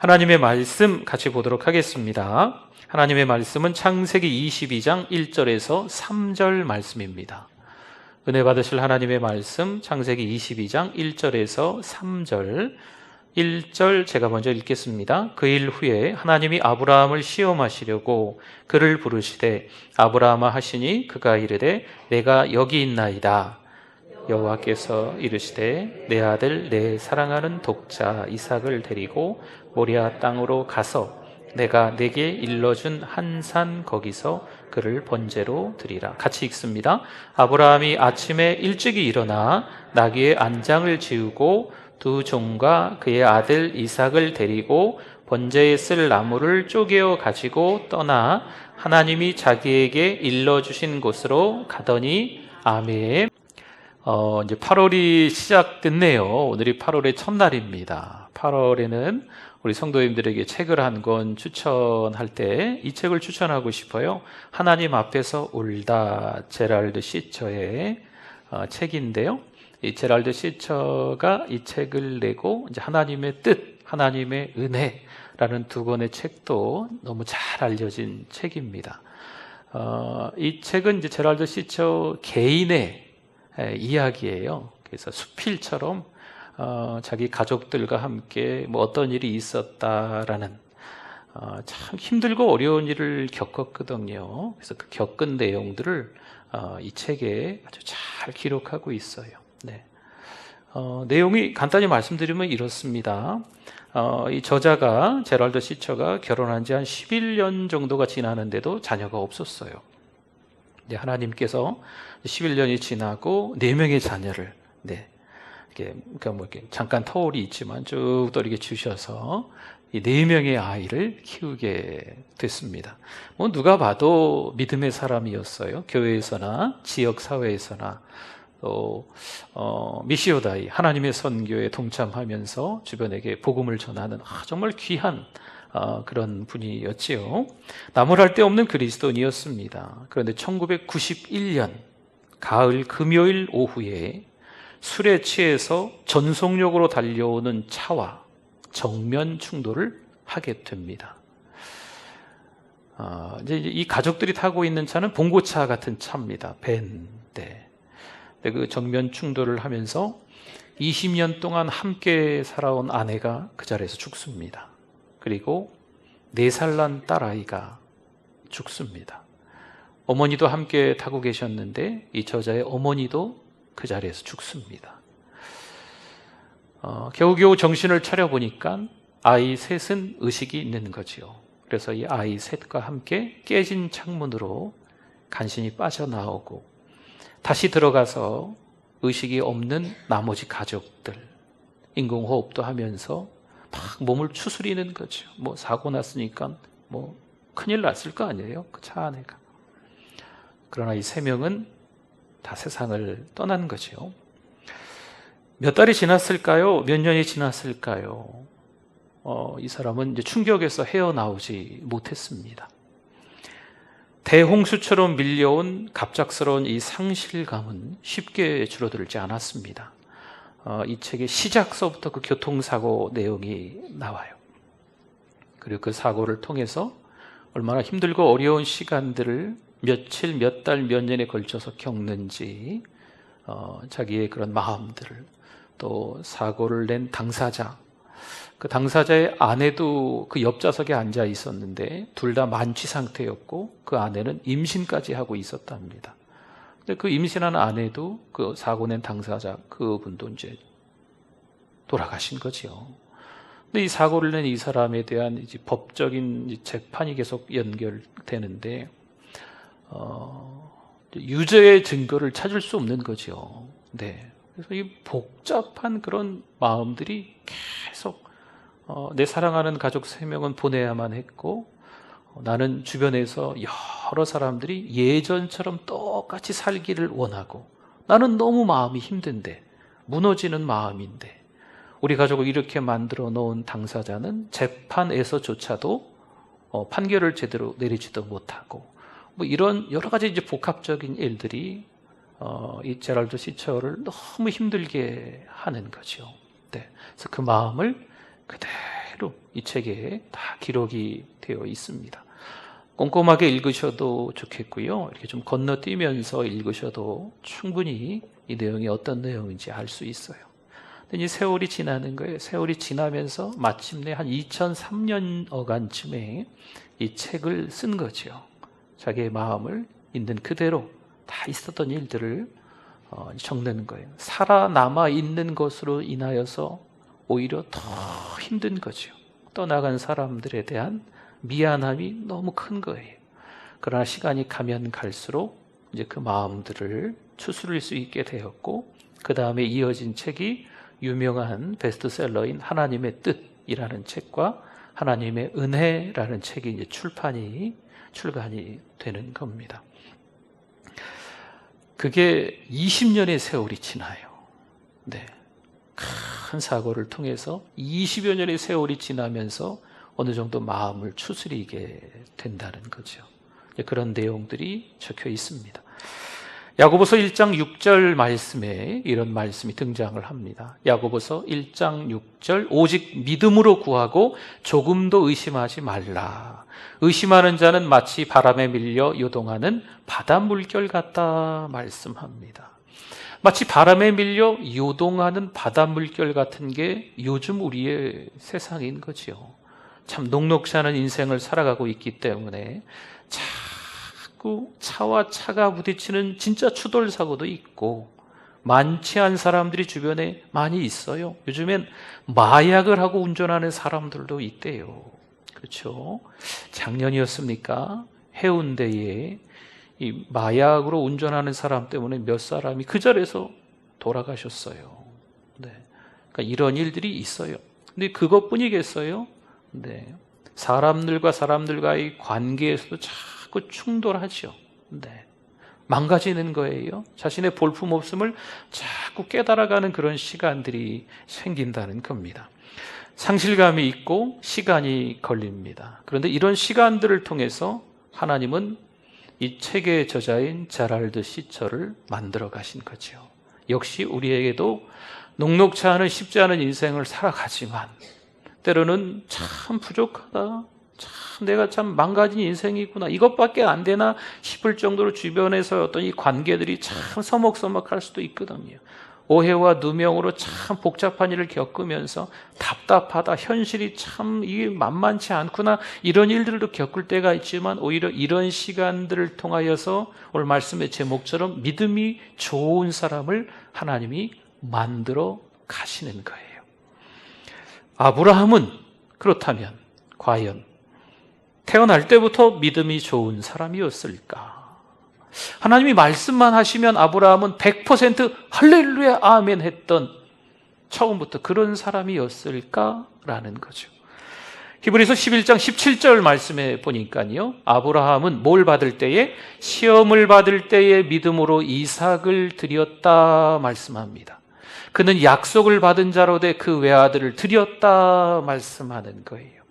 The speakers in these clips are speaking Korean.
하나님의 말씀 같이 보도록 하겠습니다. 하나님의 말씀은 창세기 22장 1절에서 3절 말씀입니다. 은혜 받으실 하나님의 말씀 창세기 22장 1절에서 3절. 1절 제가 먼저 읽겠습니다. 그 일 후에 하나님이 아브라함을 시험하시려고 그를 부르시되 아브라함아 하시니 그가 이르되 내가 여기 있나이다. 여호와께서 이르시되 내 아들 내 사랑하는 독자 이삭을 데리고 모리아 땅으로 가서 내가 내게 일러준 한 산 거기서 그를 번제로 드리라. 같이 읽습니다. 아브라함이 아침에 일찍이 일어나 나귀의 안장을 지우고 두 종과 그의 아들 이삭을 데리고 번제에 쓸 나무를 쪼개어 가지고 떠나 하나님이 자기에게 일러주신 곳으로 가더니 아멘. 이제 8월이 시작됐네요. 오늘이 8월의 첫날입니다. 8월에는 우리 성도님들에게 책을 한 권 추천할 때 이 책을 추천하고 싶어요. 하나님 앞에서 울다, 제랄드 시처의 책인데요. 이 제랄드 시처가 이 책을 내고 이제 하나님의 뜻, 하나님의 은혜라는 두 권의 책도 너무 잘 알려진 책입니다. 이 책은 이제 제랄드 시처 개인의 이야기예요. 그래서 수필처럼 자기 가족들과 함께 뭐 어떤 일이 있었다라는 참 힘들고 어려운 일을 겪었거든요. 그래서 그 겪은 내용들을 이 책에 아주 잘 기록하고 있어요. 네. 내용이 간단히 말씀드리면 이렇습니다. 이 저자가 제랄드 시처가 결혼한 지 한 11년 정도가 지나는데도 자녀가 없었어요. 하나님께서 11년이 지나고 4명의 자녀를 그러니까 뭐 이렇게 잠깐 터울이 있지만 쭉 또 이렇게 주셔서 이 4명의 아이를 키우게 됐습니다. 뭐 누가 봐도 믿음의 사람이었어요. 교회에서나 지역 사회에서나 또 미시오다이 하나님의 선교에 동참하면서 주변에게 복음을 전하는 정말 귀한 그런 분이었지요. 나무랄 데 없는 그리스도인이었습니다. 그런데 1991년 가을 금요일 오후에 술에 취해서 전속력으로 달려오는 차와 정면 충돌을 하게 됩니다. 이제 이 가족들이 타고 있는 차는 봉고차 같은 차입니다. 밴. 네. 그 정면 충돌을 하면서 20년 동안 함께 살아온 아내가 그 자리에서 죽습니다. 그리고 4살 난 딸아이가 죽습니다. 어머니도 함께 타고 계셨는데 이 저자의 어머니도 그 자리에서 죽습니다. 겨우겨우 정신을 차려보니까 아이 셋은 의식이 있는 거지요. 그래서 이 아이 셋과 함께 깨진 창문으로 간신히 빠져나오고 다시 들어가서 의식이 없는 나머지 가족들 인공호흡도 하면서 막 몸을 추스리는 거죠. 뭐 사고 났으니까 뭐 큰일 났을 거 아니에요. 그 차 안에가. 그러나 이 3명은 다 세상을 떠난 거죠. 몇 달이 지났을까요? 몇 년이 지났을까요? 이 사람은 이제 충격에서 헤어나오지 못했습니다. 대홍수처럼 밀려온 갑작스러운 이 상실감은 쉽게 줄어들지 않았습니다. 이 책의 시작서부터 그 교통사고 내용이 나와요. 그리고 그 사고를 통해서 얼마나 힘들고 어려운 시간들을 며칠, 몇 달, 몇 년에 걸쳐서 겪는지 자기의 그런 마음들을 또 사고를 낸 당사자, 그 당사자의 아내도 그 옆좌석에 앉아 있었는데 둘 다 만취 상태였고 그 아내는 임신까지 하고 있었답니다. 근데 그 임신한 아내도 그 사고 낸 당사자 그분도 이제 돌아가신 거죠. 근데 이 사고를 낸 이 사람에 대한 이제 법적인 재판이 계속 연결되는데 유죄의 증거를 찾을 수 없는 거죠. 네. 그래서 이 복잡한 그런 마음들이 계속 내 사랑하는 가족 3명은 보내야만 했고 나는 주변에서 여러 사람들이 예전처럼 똑같이 살기를 원하고 나는 너무 마음이 힘든데 무너지는 마음인데 우리 가족을 이렇게 만들어 놓은 당사자는 재판에서조차도 판결을 제대로 내리지도 못하고 뭐 이런 여러 가지 이제 복합적인 일들이 이 제랄드 시처를 너무 힘들게 하는 거죠. 네. 그래서 그 마음을 그대로 그대로 이 책에 다 기록이 되어 있습니다. 꼼꼼하게 읽으셔도 좋겠고요. 이렇게 좀 건너뛰면서 읽으셔도 충분히 이 내용이 어떤 내용인지 알 수 있어요. 근데 이 세월이 지나는 거예요. 세월이 지나면서 마침내 한 2003년어간쯤에 이 책을 쓴 거죠. 자기의 마음을 있는 그대로 다 있었던 일들을 적는 거예요. 살아남아 있는 것으로 인하여서 오히려 더 힘든 거죠. 떠나간 사람들에 대한 미안함이 너무 큰 거예요. 그러나 시간이 가면 갈수록 이제 그 마음들을 추스릴 수 있게 되었고, 그 다음에 이어진 책이 유명한 베스트셀러인 하나님의 뜻이라는 책과 하나님의 은혜라는 책이 이제 출간이 되는 겁니다. 그게 20년의 세월이 지나요. 네. 큰 사고를 통해서 20여 년의 세월이 지나면서 어느 정도 마음을 추스리게 된다는 거죠. 그런 내용들이 적혀 있습니다. 야고보서 1장 6절 말씀에 이런 말씀이 등장을 합니다. 야고보서 1장 6절 오직 믿음으로 구하고 조금도 의심하지 말라. 의심하는 자는 마치 바람에 밀려 요동하는 바다 물결 같다 말씀합니다. 마치 바람에 밀려 요동하는 바다 물결 같은 게 요즘 우리의 세상인 거죠. 참 녹록지 않은 인생을 살아가고 있기 때문에 자꾸 차와 차가 부딪히는 진짜 추돌 사고도 있고, 많지 않은 사람들이 주변에 많이 있어요. 요즘엔 마약을 하고 운전하는 사람들도 있대요. 그렇죠? 작년이었습니까? 해운대에 이 마약으로 운전하는 사람 때문에 몇 사람이 그 자리에서 돌아가셨어요. 네. 그러니까 이런 일들이 있어요. 근데 그것뿐이겠어요? 네. 사람들과 사람들과의 관계에서도 자꾸 충돌하죠. 네. 망가지는 거예요. 자신의 볼품없음을 자꾸 깨달아가는 그런 시간들이 생긴다는 겁니다. 상실감이 있고 시간이 걸립니다. 그런데 이런 시간들을 통해서 하나님은 이 책의 저자인 제랄드 시처를 만들어 가신 거죠. 역시 우리에게도 녹록지 않은 쉽지 않은 인생을 살아가지만 때로는 참 부족하다, 참 내가 참 망가진 인생이구나, 이것밖에 안 되나 싶을 정도로 주변에서 어떤 이 관계들이 참 서먹서먹할 수도 있거든요. 오해와 누명으로 참 복잡한 일을 겪으면서 답답하다, 현실이 참 이게 만만치 않구나, 이런 일들도 겪을 때가 있지만 오히려 이런 시간들을 통하여서 오늘 말씀의 제목처럼 믿음이 좋은 사람을 하나님이 만들어 가시는 거예요. 아브라함은 그렇다면 과연 태어날 때부터 믿음이 좋은 사람이었을까? 하나님이 말씀만 하시면 아브라함은 100% 할렐루야 아멘 했던 처음부터 그런 사람이었을까라는 거죠. 히브리서 11장 17절 말씀에 보니까요, 아브라함은 뭘 받을 때에? 시험을 받을 때에 믿음으로 이삭을 드렸다 말씀합니다. 그는 약속을 받은 자로 돼 그 외아들을 드렸다 말씀하는 거예요.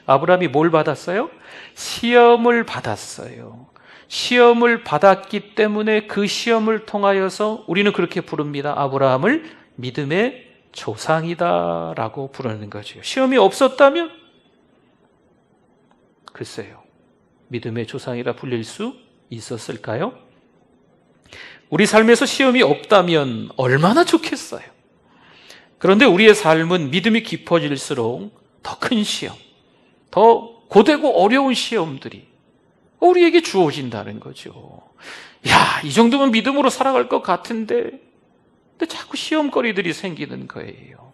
아브라함이 뭘 받았어요? 시험을 받았어요. 시험을 받았기 때문에 그 시험을 통하여서 우리는 그렇게 부릅니다. 아브라함을 믿음의 조상이다라고 부르는 거죠. 시험이 없었다면 글쎄요, 믿음의 조상이라 불릴 수 있었을까요? 우리 삶에서 시험이 없다면 얼마나 좋겠어요. 그런데 우리의 삶은 믿음이 깊어질수록 더 큰 시험, 더 고되고 어려운 시험들이 우리에게 주어진다는 거죠. 야, 이 정도면 믿음으로 살아갈 것 같은데, 근데 자꾸 시험거리들이 생기는 거예요.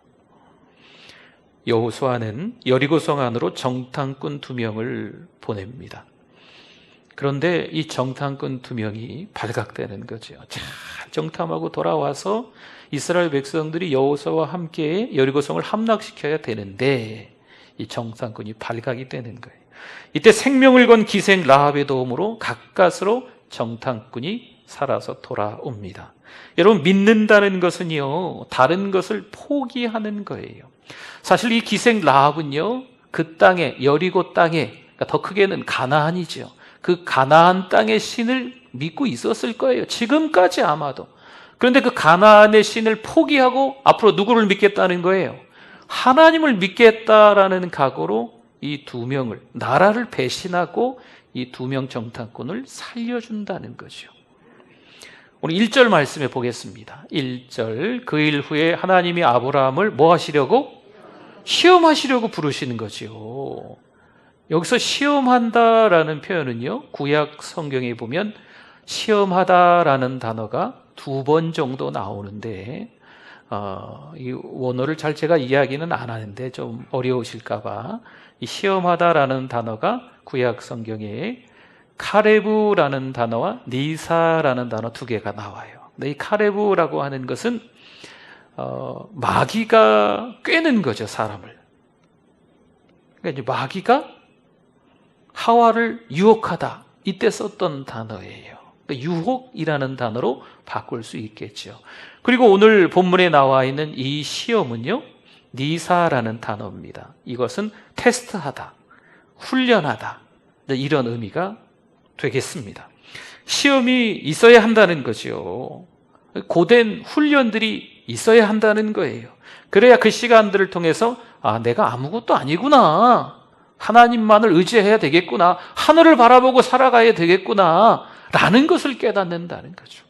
여호수아는 여리고성 안으로 정탐꾼 2명을 보냅니다. 그런데 이 정탐꾼 2명이 발각되는 거죠. 잘 정탐하고 돌아와서 이스라엘 백성들이 여호수아와 함께 여리고성을 함락시켜야 되는데 이 정탐꾼이 발각이 되는 거예요. 이때 생명을 건 기생 라합의 도움으로 가까스로 정탐꾼이 살아서 돌아옵니다. 여러분, 믿는다는 것은요, 다른 것을 포기하는 거예요. 사실 이 기생 라합은요, 그 땅에, 여리고 땅에, 그러니까 더 크게는 가나안이죠. 그 가나안 땅의 신을 믿고 있었을 거예요. 지금까지 아마도. 그런데 그 가나안의 신을 포기하고 앞으로 누구를 믿겠다는 거예요? 하나님을 믿겠다라는 각오로 이 두 명을, 나라를 배신하고 이 두 명 정탐꾼을 살려준다는 거죠. 오늘 1절 말씀에 보겠습니다. 1절, 그 일 후에 하나님이 아브라함을 뭐 하시려고? 시험하시려고 부르시는 거죠. 여기서 시험한다라는 표현은요, 구약 성경에 보면 시험하다라는 단어가 2번 정도 나오는데, 이 원어를 잘 제가 이야기는 안 하는데 좀 어려우실까봐, 이 시험하다라는 단어가 구약 성경에 카레브라는 단어와 니사라는 단어 2개가 나와요. 근데 이 카레브라고 하는 것은 마귀가 꿰는 거죠, 사람을. 그러니까 이제 마귀가 하와를 유혹하다, 이때 썼던 단어예요. 그러니까 유혹이라는 단어로 바꿀 수 있겠죠. 그리고 오늘 본문에 나와 있는 이 시험은요, 니사라는 단어입니다. 이것은 테스트하다, 훈련하다, 이런 의미가 되겠습니다. 시험이 있어야 한다는 거죠. 고된 훈련들이 있어야 한다는 거예요. 그래야 그 시간들을 통해서 내가 아무것도 아니구나, 하나님만을 의지해야 되겠구나, 하늘을 바라보고 살아가야 되겠구나 라는 것을 깨닫는다는 거죠.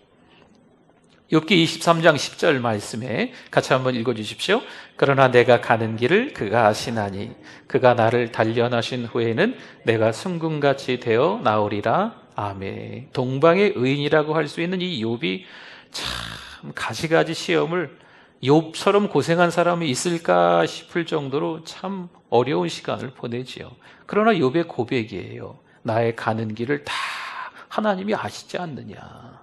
욥기 23장 10절 말씀에 같이 한번 읽어주십시오. 그러나 내가 가는 길을 그가 아시나니 그가 나를 단련하신 후에는 내가 순금같이 되어 나오리라. 아멘. 동방의 의인이라고 할 수 있는 이 욥이 참 가지가지 시험을, 욥처럼 고생한 사람이 있을까 싶을 정도로 참 어려운 시간을 보내지요. 그러나 욥의 고백이에요. 나의 가는 길을 다 하나님이 아시지 않느냐.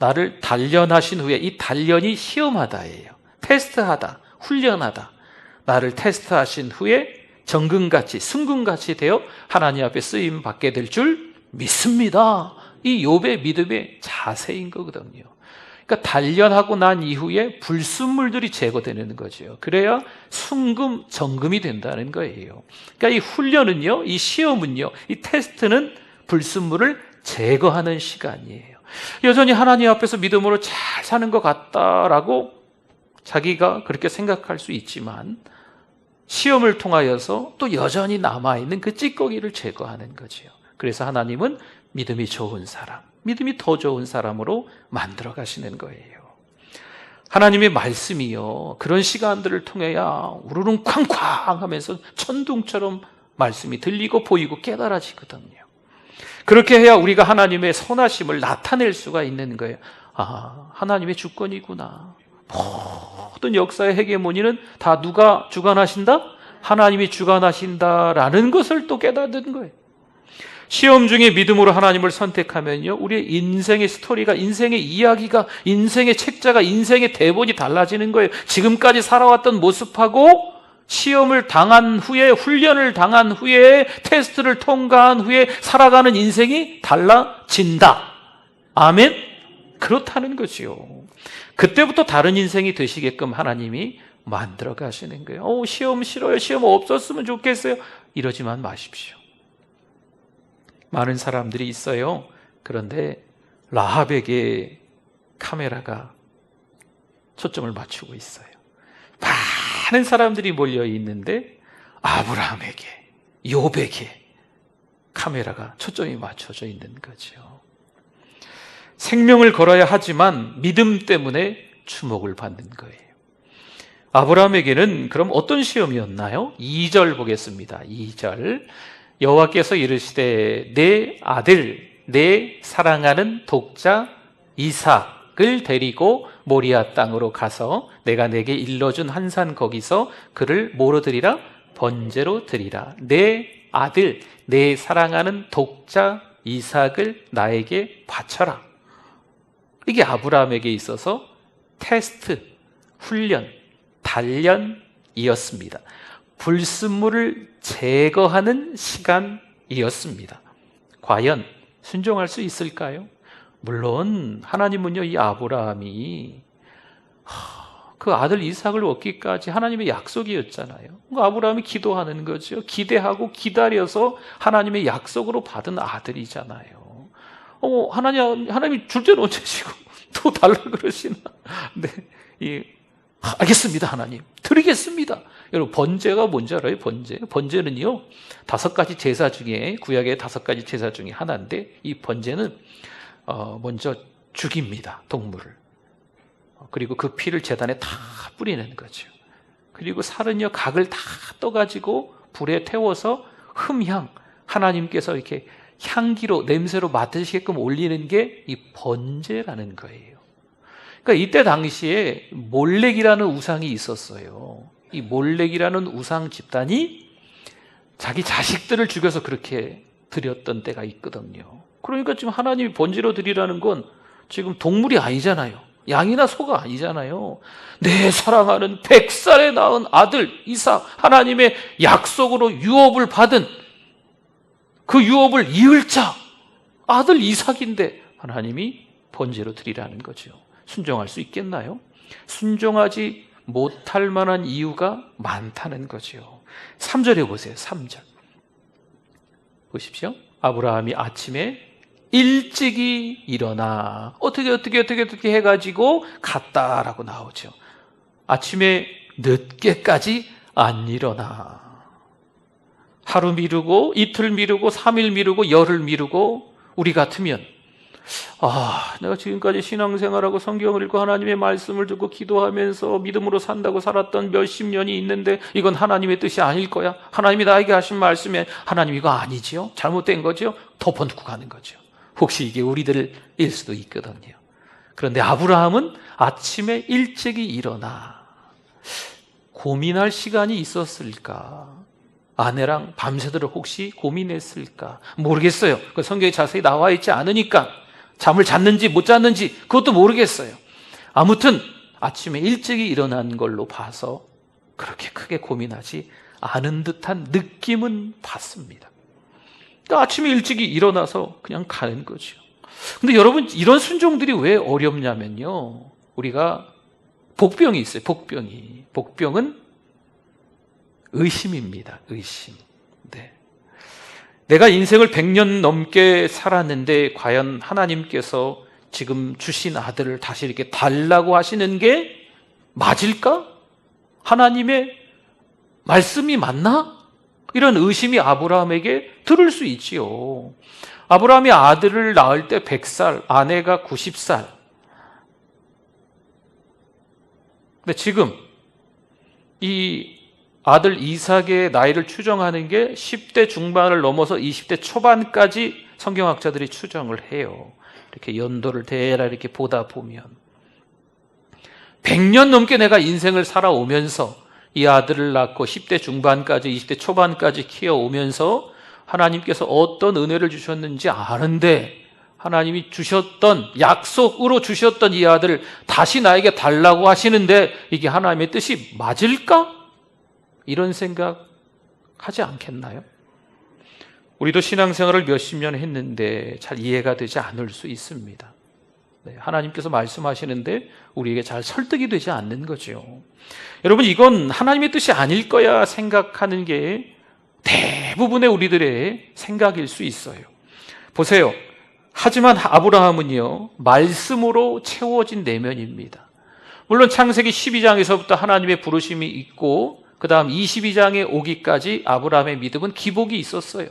나를 단련하신 후에, 이 단련이 시험하다예요. 테스트하다, 훈련하다. 나를 테스트하신 후에 정금같이, 순금같이 되어 하나님 앞에 쓰임 받게 될 줄 믿습니다. 이 욥의 믿음의 자세인 거거든요. 그러니까 단련하고 난 이후에 불순물들이 제거되는 거죠. 그래야 순금, 정금이 된다는 거예요. 그러니까 이 훈련은요, 이 시험은요, 이 테스트는 불순물을 제거하는 시간이에요. 여전히 하나님 앞에서 믿음으로 잘 사는 것 같다라고 자기가 그렇게 생각할 수 있지만, 시험을 통하여서 또 여전히 남아있는 그 찌꺼기를 제거하는 거죠. 그래서 하나님은 믿음이 좋은 사람, 믿음이 더 좋은 사람으로 만들어 가시는 거예요. 하나님의 말씀이요, 그런 시간들을 통해야 우르릉 쾅쾅 하면서 천둥처럼 말씀이 들리고 보이고 깨달아지거든요. 그렇게 해야 우리가 하나님의 선하심을 나타낼 수가 있는 거예요. 하나님의 주권이구나. 모든 역사의 헤게모니는 다 누가 주관하신다? 하나님이 주관하신다라는 것을 또 깨닫는 거예요. 시험 중에 믿음으로 하나님을 선택하면요, 우리의 인생의 스토리가, 인생의 이야기가, 인생의 책자가, 인생의 대본이 달라지는 거예요. 지금까지 살아왔던 모습하고 시험을 당한 후에, 훈련을 당한 후에, 테스트를 통과한 후에 살아가는 인생이 달라진다. 아멘? 그렇다는 거지요. 그때부터 다른 인생이 되시게끔 하나님이 만들어 가시는 거예요. 시험 싫어요, 시험 없었으면 좋겠어요, 이러지만 마십시오. 많은 사람들이 있어요. 그런데 라합에게 카메라가 초점을 맞추고 있어요. 많은 사람들이 몰려 있는데 아브라함에게, 욥에게 카메라가 초점이 맞춰져 있는 거죠. 생명을 걸어야 하지만 믿음 때문에 주목을 받는 거예요. 아브라함에게는 그럼 어떤 시험이었나요? 2절 보겠습니다. 2절, 여호와께서 이르시되 내 아들, 내 사랑하는 독자 이삭을 데리고 모리아 땅으로 가서 내가 내게 일러준 한 산 거기서 그를 뭐로 드리라? 번제로 드리라. 내 아들, 내 사랑하는 독자 이삭을 나에게 바쳐라. 이게 아브라함에게 있어서 테스트, 훈련, 단련이었습니다. 불순물을 제거하는 시간이었습니다. 과연 순종할 수 있을까요? 물론 하나님은요, 이 아브라함이 그 아들 이삭을 얻기까지 하나님의 약속이었잖아요. 아브라함이 기도하는 거죠. 기대하고 기다려서 하나님의 약속으로 받은 아들이잖아요. 하나님이 줄 때는 언제시고 또 달라 그러시나? 네, 알겠습니다, 하나님. 드리겠습니다. 여러분, 번제가 뭔지 알아요? 번제는요, 5가지 제사 중에, 구약의 5가지 제사 중에 하나인데, 이 번제는 먼저 죽입니다, 동물을. 그리고 그 피를 제단에 다 뿌리는 거죠. 그리고 살은요, 각을 다 떠가지고 불에 태워서 흠향, 하나님께서 이렇게 향기로, 냄새로 맡으시게끔 올리는 게 이 번제라는 거예요. 그러니까 이때 당시에 몰렉이라는 우상이 있었어요. 이 몰렉이라는 우상 집단이 자기 자식들을 죽여서 그렇게 드렸던 때가 있거든요. 그러니까 지금 하나님이 번제로 드리라는 건 지금 동물이 아니잖아요. 양이나 소가 아니잖아요. 내 사랑하는 100살에 낳은 아들 이삭, 하나님의 약속으로 유업을 받은 그 유업을 이을 자 아들 이삭인데 하나님이 번제로 드리라는 거죠. 순종할 수 있겠나요? 순종하지 못할 만한 이유가 많다는 거죠. 3절에 보세요. 3절 보십시오. 아브라함이 아침에 일찍이 일어나 어떻게 해가지고 갔다라고 나오죠. 아침에 늦게까지 안 일어나. 하루 미루고 이틀 미루고 3일 미루고 열흘 미루고, 우리 같으면 내가 지금까지 신앙생활하고 성경을 읽고 하나님의 말씀을 듣고 기도하면서 믿음으로 산다고 살았던 몇십 년이 있는데 이건 하나님의 뜻이 아닐 거야. 하나님이 나에게 하신 말씀에 하나님 이거 아니지요? 잘못된 거죠? 덮어놓고 가는 거죠. 혹시 이게 우리들일 수도 있거든요. 그런데 아브라함은 아침에 일찍이 일어나. 고민할 시간이 있었을까? 아내랑 밤새도록 혹시 고민했을까? 모르겠어요. 그 성경에 자세히 나와 있지 않으니까 잠을 잤는지 못 잤는지 그것도 모르겠어요. 아무튼 아침에 일찍이 일어난 걸로 봐서 그렇게 크게 고민하지 않은 듯한 느낌은 받습니다. 그러니까 아침에 일찍이 일어나서 그냥 가는 거죠. 근데 여러분, 이런 순종들이 왜 어렵냐면요, 우리가 복병이 있어요. 복병은 의심입니다. 의심. 네. 내가 인생을 100년 넘게 살았는데 과연 하나님께서 지금 주신 아들을 다시 이렇게 달라고 하시는 게 맞을까? 하나님의 말씀이 맞나? 이런 의심이 아브라함에게 들을 수 있지요. 아브라함이 아들을 낳을 때 100살, 아내가 90살. 근데 지금 이 아들 이삭의 나이를 추정하는 게 10대 중반을 넘어서 20대 초반까지 성경학자들이 추정을 해요. 이렇게 연도를 대략 이렇게 보다 보면 100년 넘게 내가 인생을 살아오면서 이 아들을 낳고 10대 중반까지 20대 초반까지 키워오면서 하나님께서 어떤 은혜를 주셨는지 아는데, 하나님이 주셨던, 약속으로 주셨던 이 아들을 다시 나에게 달라고 하시는데 이게 하나님의 뜻이 맞을까? 이런 생각 하지 않겠나요? 우리도 신앙생활을 몇십 년 했는데 잘 이해가 되지 않을 수 있습니다. 네, 하나님께서 말씀하시는데 우리에게 잘 설득이 되지 않는 거죠. 여러분, 이건 하나님의 뜻이 아닐 거야 생각하는 게 대부분의 우리들의 생각일 수 있어요. 보세요. 하지만 아브라함은요, 말씀으로 채워진 내면입니다. 물론 창세기 12장에서부터 하나님의 부르심이 있고 그 다음 22장에 오기까지 아브라함의 믿음은 기복이 있었어요.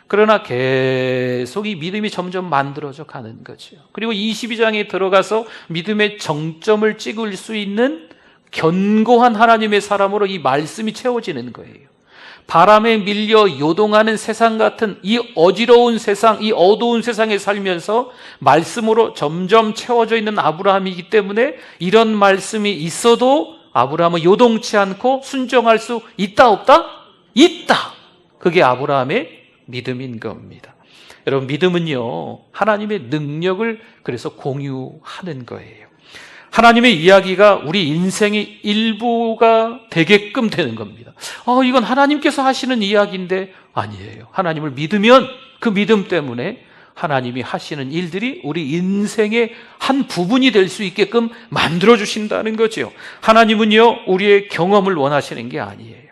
그러나 계속 이 믿음이 점점 만들어져 가는 거죠. 그리고 22장에 들어가서 믿음의 정점을 찍을 수 있는 견고한 하나님의 사람으로 이 말씀이 채워지는 거예요. 바람에 밀려 요동하는 세상 같은 이 어지러운 세상, 이 어두운 세상에 살면서 말씀으로 점점 채워져 있는 아브라함이기 때문에 이런 말씀이 있어도 아브라함은 요동치 않고 순종할 수 있다 없다? 있다! 그게 아브라함의 믿음인 겁니다. 여러분, 믿음은요, 하나님의 능력을 그래서 공유하는 거예요. 하나님의 이야기가 우리 인생의 일부가 되게끔 되는 겁니다. 이건 하나님께서 하시는 이야기인데 아니에요. 하나님을 믿으면 그 믿음 때문에 하나님이 하시는 일들이 우리 인생의 한 부분이 될 수 있게끔 만들어주신다는 거죠. 하나님은요, 우리의 경험을 원하시는 게 아니에요.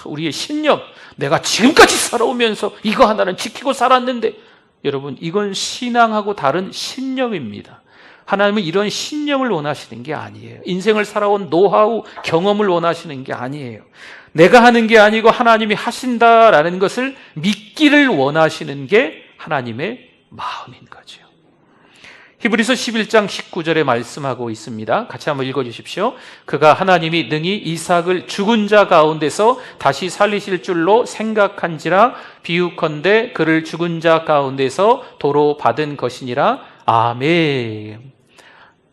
우리의 신념, 내가 지금까지 살아오면서 이거 하나는 지키고 살았는데, 여러분, 이건 신앙하고 다른 신념입니다. 하나님은 이런 신념을 원하시는 게 아니에요. 인생을 살아온 노하우, 경험을 원하시는 게 아니에요. 내가 하는 게 아니고 하나님이 하신다라는 것을 믿기를 원하시는 게 하나님의 마음인 거죠. 히브리서 11장 19절에 말씀하고 있습니다. 같이 한번 읽어주십시오. 그가 하나님이 능히 이삭을 죽은 자 가운데서 다시 살리실 줄로 생각한지라 비유컨대 그를 죽은 자 가운데서 도로 받은 것이니라. 아멘.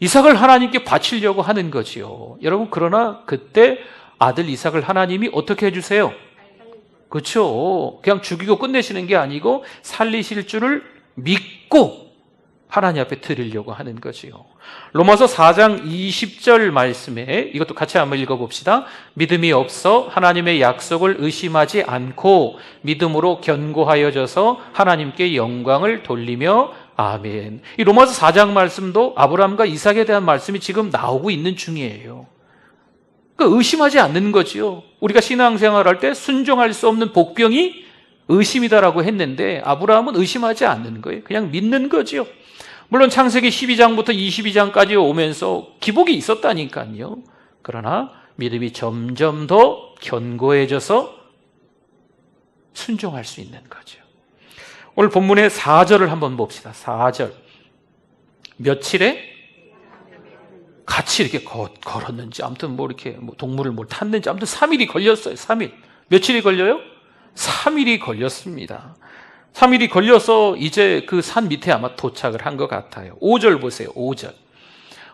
이삭을 하나님께 바치려고 하는 거지요. 여러분, 그러나 그때 아들 이삭을 하나님이 어떻게 해주세요? 그렇죠. 그냥 죽이고 끝내시는 게 아니고 살리실 줄을 믿고 하나님 앞에 드리려고 하는 거지요. 로마서 4장 20절 말씀에 이것도 같이 한번 읽어봅시다. 믿음이 없어 하나님의 약속을 의심하지 않고 믿음으로 견고하여져서 하나님께 영광을 돌리며 아멘. 이 로마서 4장 말씀도 아브라함과 이삭에 대한 말씀이 지금 나오고 있는 중이에요. 그러니까 의심하지 않는 거지요. 우리가 신앙생활할 때 순종할 수 없는 복병이 의심이다라고 했는데 아브라함은 의심하지 않는 거예요. 그냥 믿는 거지요. 물론 창세기 12장부터 22장까지 오면서 기복이 있었다니까요. 그러나 믿음이 점점 더 견고해져서 순종할 수 있는 거죠. 오늘 본문의 4절을 한번 봅시다. 4절. 며칠에 같이 이렇게 걸었는지, 아무튼 뭐 이렇게 동물을 탔는지, 아무튼 3일이 걸렸어요. 3일. 며칠이 걸려요? 3일이 걸렸습니다. 3일이 걸려서 이제 그 산 밑에 아마 도착을 한 것 같아요. 5절 보세요. 5절.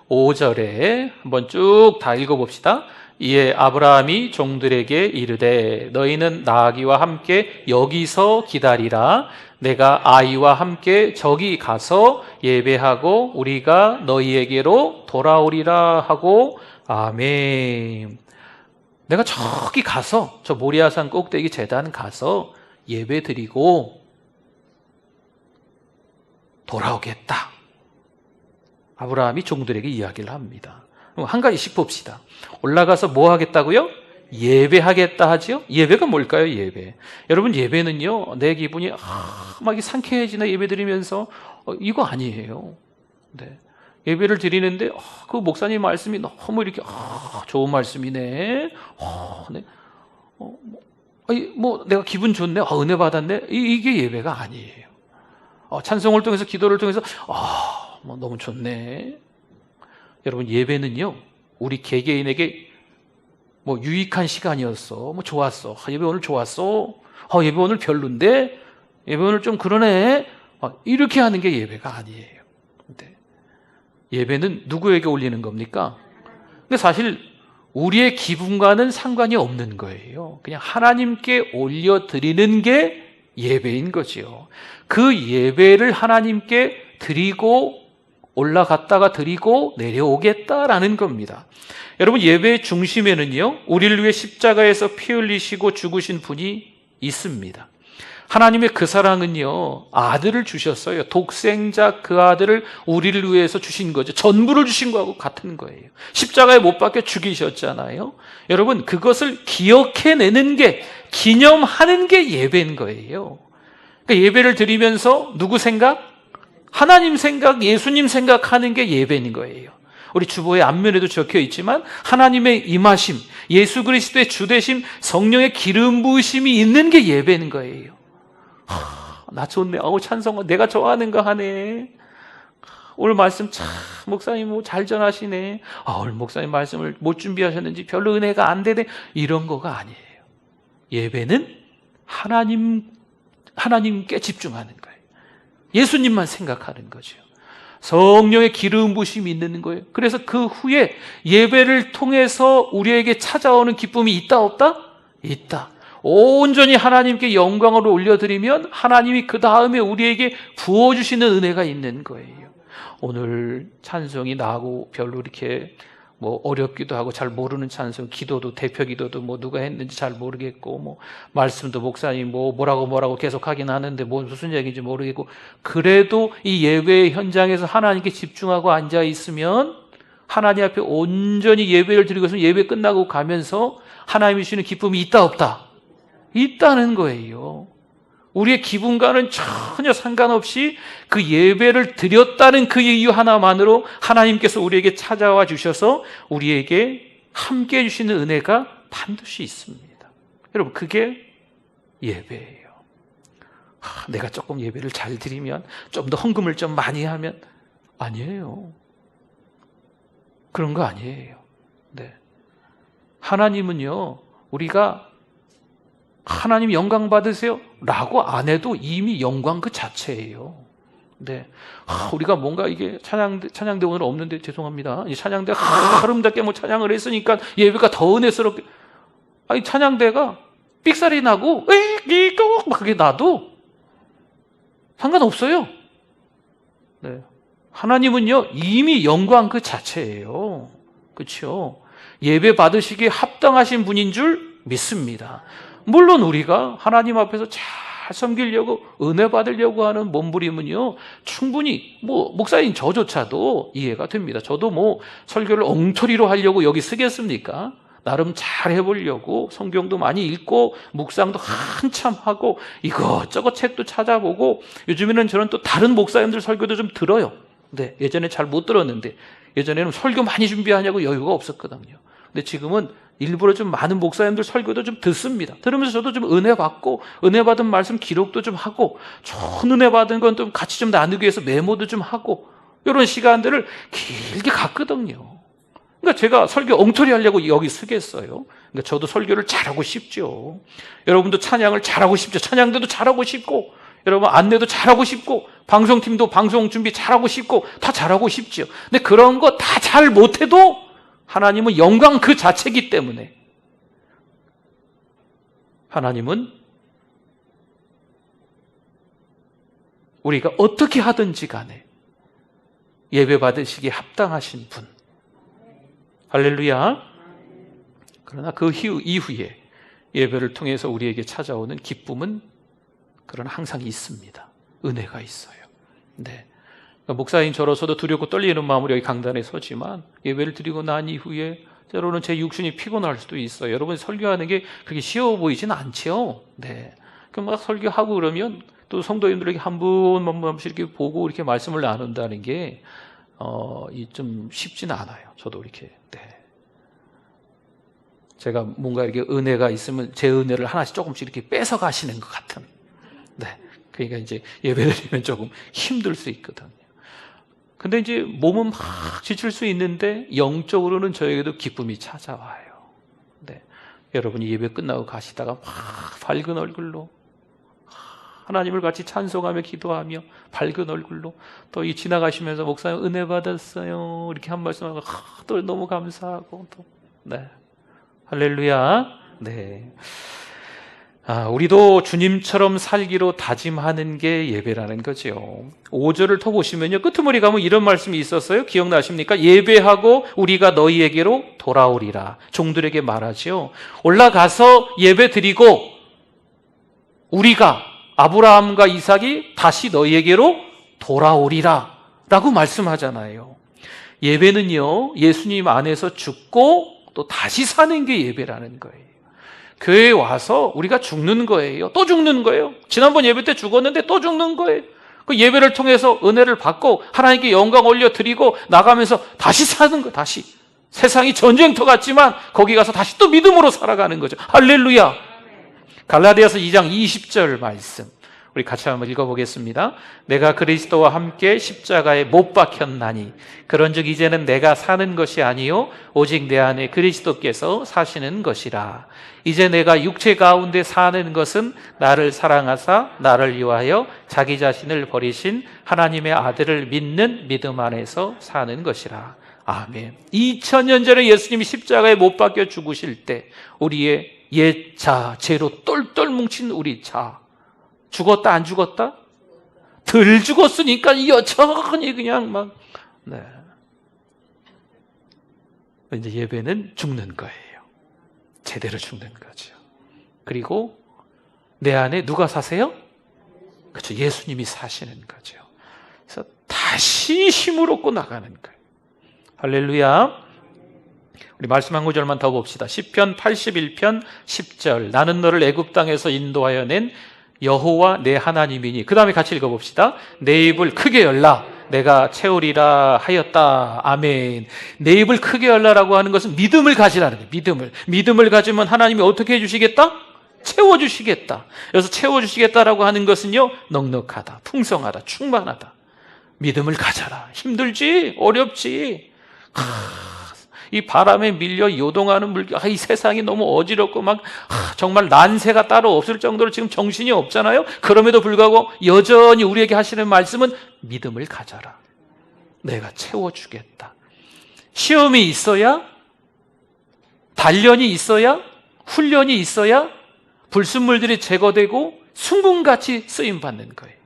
5절에 한번 쭉 다 읽어봅시다. 이에 아브라함이 종들에게 이르되 너희는 나귀와 함께 여기서 기다리라. 내가 아이와 함께 저기 가서 예배하고 우리가 너희에게로 돌아오리라 하고 아멘. 내가 저기 가서 저 모리아산 꼭대기 제단 가서 예배 드리고 돌아오겠다. 아브라함이 종들에게 이야기를 합니다. 한 가지씩 봅시다. 올라가서 뭐 하겠다고요? 예배하겠다 하지요? 예배가 뭘까요? 예배. 여러분, 예배는요, 내 기분이 막 상쾌해지나 예배 드리면서 이거 아니에요. 네. 예배를 드리는데 그 목사님 말씀이 너무 이렇게 좋은 말씀이네. 네. 내가 기분 좋네. 은혜 받았네. 이게 예배가 아니에요. 찬송을 통해서 기도를 통해서 너무 좋네. 여러분, 예배는요, 우리 개개인에게 유익한 시간이었어. 좋았어. 예배 오늘 좋았어. 예배 오늘 별론데? 예배 오늘 좀 그러네. 이렇게 하는 게 예배가 아니에요. 근데 예배는 누구에게 올리는 겁니까? 근데 사실 우리의 기분과는 상관이 없는 거예요. 그냥 하나님께 올려드리는 게 예배인 거지요. 그 예배를 하나님께 드리고 올라갔다가 드리고 내려오겠다라는 겁니다. 여러분, 예배의 중심에는요, 우리를 위해 십자가에서 피 흘리시고 죽으신 분이 있습니다. 하나님의 그 사랑은요, 아들을 주셨어요. 독생자 그 아들을 우리를 위해서 주신 거죠. 전부를 주신 거하고 같은 거예요. 십자가에 못 박혀 죽이셨잖아요. 여러분, 그것을 기억해내는 게, 기념하는 게 예배인 거예요. 그러니까 예배를 드리면서 누구 생각? 하나님 생각, 예수님 생각하는 게 예배인 거예요. 우리 주보의 앞면에도 적혀 있지만 하나님의 임하심, 예수 그리스도의 주되심, 성령의 기름 부으심이 있는 게 예배인 거예요. 나 좋네. 찬송 내가 좋아하는 거 하네. 오늘 말씀 참 목사님 잘 전하시네. 오늘 목사님 말씀을 못 준비하셨는지 별로 은혜가 안 되네. 이런 거가 아니에요. 예배는 하나님께 집중하는 거예요. 예수님만 생각하는 거죠. 성령의 기름 부심이 있는 거예요. 그래서 그 후에 예배를 통해서 우리에게 찾아오는 기쁨이 있다 없다? 있다. 온전히 하나님께 영광을 올려드리면 하나님이 그 다음에 우리에게 부어주시는 은혜가 있는 거예요. 오늘 찬송이 나하고 별로 이렇게 어렵기도 하고 잘 모르는 찬송, 기도도 대표 기도도 누가 했는지 잘 모르겠고 말씀도 목사님 뭐라고 계속 하긴 하는데 무슨 얘기인지 모르겠고, 그래도 이 예배의 현장에서 하나님께 집중하고 앉아 있으면 하나님 앞에 온전히 예배를 드리고 있으면 예배 끝나고 가면서 하나님이 주시는 기쁨이 있다 없다? 있다는 거예요. 우리의 기분과는 전혀 상관없이 그 예배를 드렸다는 그 이유 하나만으로 하나님께서 우리에게 찾아와 주셔서 우리에게 함께 해주시는 은혜가 반드시 있습니다. 여러분, 그게 예배예요. 내가 조금 예배를 잘 드리면, 좀 더 헌금을 좀 많이 하면, 아니에요. 그런 거 아니에요. 네. 하나님은요, 우리가 하나님 영광 받으세요 라고 안 해도 이미 영광 그 자체예요. 네. 우리가 뭔가 이게 찬양대 오늘 없는데 죄송합니다. 이 찬양대 아름답게 뭐 찬양을 했으니까 예배가 더 은혜스럽게. 아니, 찬양대가 삑사리 나고, 막 그게 나도 상관없어요. 네. 하나님은요, 이미 영광 그 자체예요. 그렇죠? 예배 받으시기에 합당하신 분인 줄 믿습니다. 물론 우리가 하나님 앞에서 잘 섬기려고 은혜 받으려고 하는 몸부림은요, 충분히 목사인 저조차도 이해가 됩니다. 저도 설교를 엉터리로 하려고 여기 쓰겠습니까? 나름 잘 해보려고 성경도 많이 읽고 묵상도 한참 하고 이것저것 책도 찾아보고, 요즘에는 저는 또 다른 목사님들 설교도 좀 들어요. 네, 예전에 잘 못 들었는데, 예전에는 설교 많이 준비하냐고 여유가 없었거든요. 근데 지금은 일부러 좀 많은 목사님들 설교도 좀 듣습니다. 들으면서 저도 좀 은혜 받고, 은혜 받은 말씀 기록도 좀 하고, 좋은 은혜 받은 건 좀 같이 좀 나누기 위해서 메모도 좀 하고, 이런 시간들을 길게 갔거든요. 그러니까 제가 설교 엉터리 하려고 여기 쓰겠어요. 그러니까 저도 설교를 잘하고 싶죠. 여러분도 찬양을 잘하고 싶죠. 찬양대도 잘하고 싶고, 여러분 안내도 잘하고 싶고, 방송팀도 방송 준비 잘하고 싶고, 다 잘하고 싶죠. 근데 그런 거 다 잘 못해도 하나님은 영광 그 자체이기 때문에, 하나님은 우리가 어떻게 하든지 간에 예배 받으시기에 합당하신 분. 할렐루야. 그러나 그 이후에 예배를 통해서 우리에게 찾아오는 기쁨은 그러나 항상 있습니다. 은혜가 있어요. 네. 목사인 저로서도 두렵고 떨리는 마음으로 여기 강단에 서지만, 예배를 드리고 난 이후에 때로는 제 육신이 피곤할 수도 있어요. 여러분, 설교하는 게 그렇게 쉬워 보이진 않죠. 네. 막 설교하고 그러면 또 성도님들에게 한 번씩 이렇게 보고 이렇게 말씀을 나눈다는 게 좀 쉽지는 않아요. 저도 이렇게. 네. 제가 뭔가 이렇게 은혜가 있으면 제 은혜를 하나씩 조금씩 이렇게 뺏어 가시는 것 같은. 네. 그러니까 이제 예배 드리면 조금 힘들 수 있거든요. 근데 이제 몸은 막 지칠 수 있는데 영적으로는 저에게도 기쁨이 찾아와요. 네. 여러분이 예배 끝나고 가시다가 막 밝은 얼굴로 하나님을 같이 찬송하며 기도하며 밝은 얼굴로, 또 이 지나가시면서 목사님 은혜 받았어요 이렇게 한 말씀하고 또 너무 감사하고, 또 네. 할렐루야. 네. 우리도 주님처럼 살기로 다짐하는 게 예배라는 거죠. 5절을 더 보시면요, 끄트머리 가면 이런 말씀이 있었어요. 기억나십니까? 예배하고 우리가 너희에게로 돌아오리라. 종들에게 말하죠. 올라가서 예배 드리고 우리가, 아브라함과 이삭이 다시 너희에게로 돌아오리라 라고 말씀하잖아요. 예배는요, 예수님 안에서 죽고 또 다시 사는 게 예배라는 거예요. 교회에 와서 우리가 죽는 거예요. 또 죽는 거예요. 지난번 예배 때 죽었는데 또 죽는 거예요. 그 예배를 통해서 은혜를 받고 하나님께 영광 올려드리고 나가면서 다시 사는 거예요. 다시. 세상이 전쟁터 같지만 거기 가서 다시 또 믿음으로 살아가는 거죠. 할렐루야. 갈라디아서 2장 20절 말씀, 우리 같이 한번 읽어보겠습니다. 내가 그리스도와 함께 십자가에 못 박혔나니 그런즉 이제는 내가 사는 것이 아니요 오직 내 안에 그리스도께서 사시는 것이라. 이제 내가 육체 가운데 사는 것은 나를 사랑하사 나를 위하여 자기 자신을 버리신 하나님의 아들을 믿는 믿음 안에서 사는 것이라. 아멘. 2000년 전에 예수님이 십자가에 못 박혀 죽으실 때 우리의 옛 자, 죄로 똘똘 뭉친 우리 자, 죽었다 안 죽었다? 덜 죽었으니까 여전히 그냥 막, 네. 이제 예배는 죽는 거예요. 제대로 죽는 거죠. 그리고 내 안에 누가 사세요? 그렇죠. 예수님이 사시는 거죠. 그래서 다시 힘을 얻고 나가는 거예요. 할렐루야. 우리 말씀 한 구절만 더 봅시다. 시편 81편 10절. 나는 너를 애굽 땅에서 인도하여 낸 여호와 내 하나님이니. 그 다음에 같이 읽어봅시다. 내 입을 크게 열라 내가 채우리라 하였다. 아멘. 내 입을 크게 열라라고 하는 것은 믿음을 가지라는 거예요. 믿음을 가지면 하나님이 어떻게 해주시겠다? 채워주시겠다. 그래서 채워주시겠다라고 하는 것은요, 넉넉하다, 풍성하다, 충만하다. 믿음을 가져라. 힘들지? 어렵지? 이 바람에 밀려 요동하는 물결, 이 세상이 너무 어지럽고 막 정말 난세가 따로 없을 정도로 지금 정신이 없잖아요. 그럼에도 불구하고 여전히 우리에게 하시는 말씀은 믿음을 가져라. 내가 채워주겠다. 시험이 있어야, 단련이 있어야, 훈련이 있어야 불순물들이 제거되고 순금같이 쓰임받는 거예요.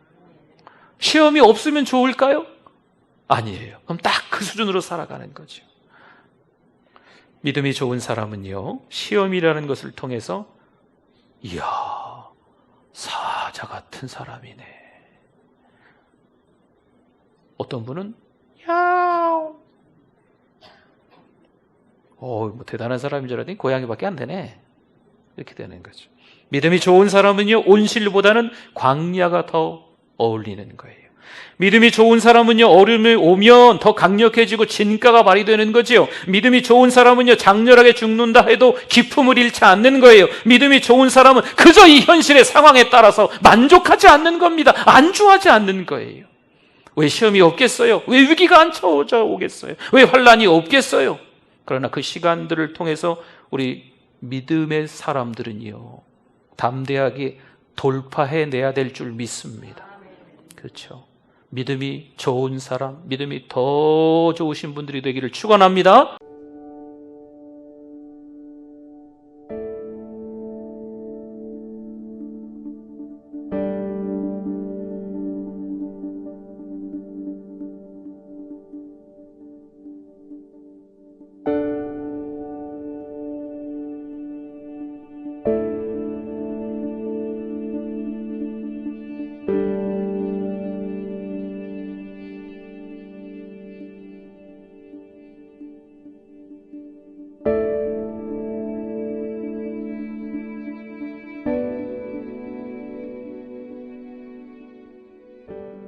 시험이 없으면 좋을까요? 아니에요. 그럼 딱 그 수준으로 살아가는 거죠. 믿음이 좋은 사람은요, 시험이라는 것을 통해서 이야, 사자 같은 사람이네. 어떤 분은 야옹, 뭐 대단한 사람인 줄 알았더니 고양이밖에 안 되네. 이렇게 되는 거죠. 믿음이 좋은 사람은요, 온실보다는 광야가 더 어울리는 거예요. 믿음이 좋은 사람은요, 얼음이 오면 더 강력해지고 진가가 발휘되는 거지요. 믿음이 좋은 사람은요, 장렬하게 죽는다 해도 기품을 잃지 않는 거예요. 믿음이 좋은 사람은 그저 이 현실의 상황에 따라서 만족하지 않는 겁니다. 안주하지 않는 거예요. 왜 시험이 없겠어요? 왜 위기가 안 찾아오겠어요? 왜 환란이 없겠어요? 그러나 그 시간들을 통해서 우리 믿음의 사람들은요, 담대하게 돌파해내야 될 줄 믿습니다. 그렇죠. 믿음이 좋은 사람, 믿음이 더 좋으신 분들이 되기를 축원합니다.